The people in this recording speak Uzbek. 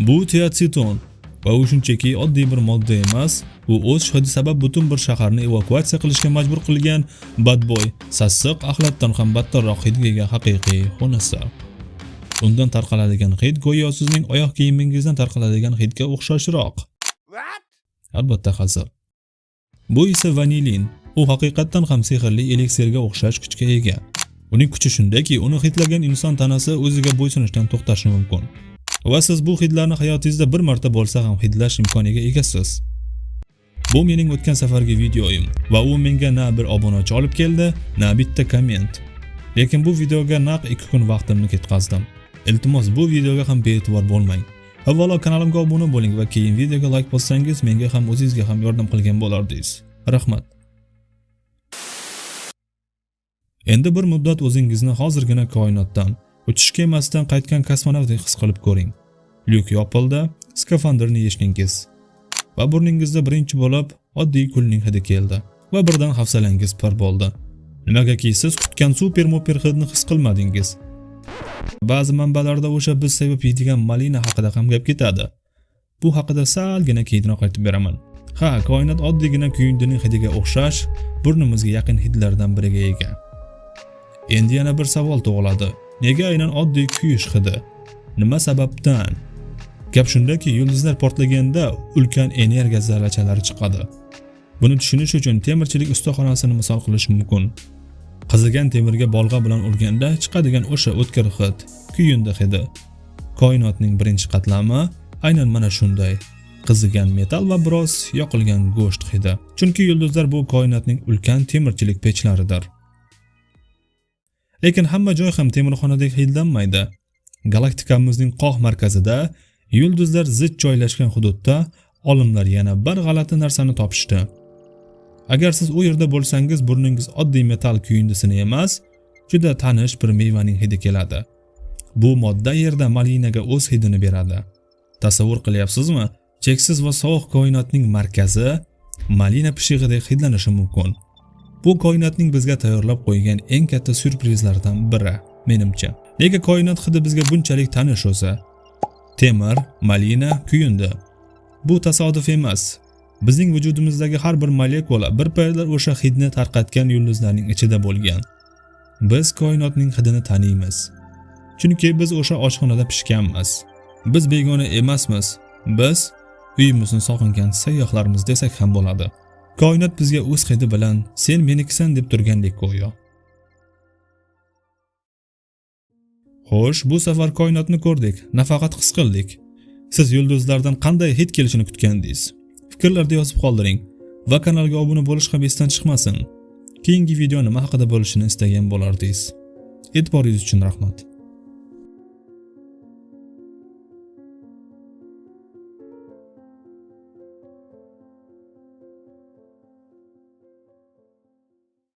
Bu teotsiton va u shunchaki oddiy bir modda emas, u o'z hidi sabab butun bir shaharni evakuatsiya qilishga majbur qilgan badbo'y, sassiq axlatdan ham battarroq hidga ega haqiqiy xunasa. Undan tarqaladigan hid go'yo sizning oyoq kiyimingizdan tarqaladigan hidga o'xshashroq. Albatta hazil. Bu esa vanilin. U haqiqatan ham sehrli eliksirga o'xshash kuchga ega. Uning kuchi shundaki, uni hidlagan inson tanasi o'ziga bo'ysunishdan to'xtashi mumkin. Va siz bu hidlarni hayotingizda bir marta bo'lsa ham hidlash imkoniga egasiz. Bu mening o'tgan safargi videoyim va u menga na bir obunachi olib keldi, na bitta komment. Lekin bu videoga naq 2 kun vaqtimni ketkazdim. Iltimos bu videoga ham bee'tibor bo'lmang. Avvalo kanalimga obuna bo'ling va keyin videoga like bossangiz menga ham o'zingizga ham yordam qilgan bo'lardingiz. Rahmat. Endi bir muddat o'zingizni hozirgina koinotdan, uchish kemasidan qaytgan kosmonavtdek his qilib ko'ring. Lyuk yopildi, skafandrni yechdingiz. Va burningizda birinchi bo'lib oddiy kulning hidi keldi va birdan hafsalangiz pir bo'ldi. Nimagaki siz kutgan super hidni his qilmadingiz. Ba'zi manbalarda o'sha biz sevib yeydigan malina haqida ham gap ketadi. Bu haqida salgina keyinroq aytib beraman. Ha, koinot oddiygina kuyundining hidiga o'xshash, burnimizga yaqin hidlardan biriga ega. Endi yana bir savol tug'iladi. Nega aynan oddiy kuyish hidi? Nima sababdan? Gap shundaki, yulduzlar portlaganda ulkan energiya zarrachalari chiqadi. Buni tushunish uchun temirchilik ustaxonasini misol qilish mumkin. Qizigan temirga bolg'a bilan urganda chiqadigan o'sha o'tkir hid, kuyundi hidi. Koinotning birinchi qatlami aynan mana shunday. Qizigan metal va biroz yoqilgan go'sht hidi. Chunki yulduzlar bu koinotning ulkan temirchilik pechlaridir. Lekin hamma joy ham temirxonadek hidlanmaydi. Galaktikamizning qoq markazida, yulduzlar zich joylashgan hududda olimlar yana bir g'alati narsani topishdi. Agar siz u yerda bo'lsangiz, burningiz oddiy metal kuyundisini emas, juda tanish bir mevaning hidi keladi. Bu modda yerda malinaga o'z hidini beradi. Tasavvur qilyapsizmi? Cheksiz va sovuq koinotning markazi malina pishig'idek hidlanishi mumkin. Bu koinotning bizga tayyorlab qo'ygan eng katta syurprizlardan biri, menimcha. Nega koinot hidi bizga bunchalik tanish o'zi? Temir, malina, kuyundi. Bu tasodif emas. Bizning vujudimizdagi har bir molekula bir paytlar o'sha hidni tarqatgan yulduzlarning ichida bo'lgan. Biz koinotning hidini taniymiz. Chunki biz o'sha oshxonada pishganmiz. Biz begona emasmiz. Biz uyimizni sog'ingan sayyohlarimiz desak ham bo'ladi. Koinot bizga o'z hidi bilan sen menikisan deb turgandek go'yo. Xo'sh, bu safar koinotni ko'rdik, nafaqat his qildik. Siz yulduzlardan qanday hid kelishini kutgandingiz? Fikrlarda yozib qoldiring va kanalga obuna bo'lish ham esdan chiqmasin. Keyingi video nima haqida bo'lishini istagan bo'lardingiz. E'tiboringiz uchun rahmat.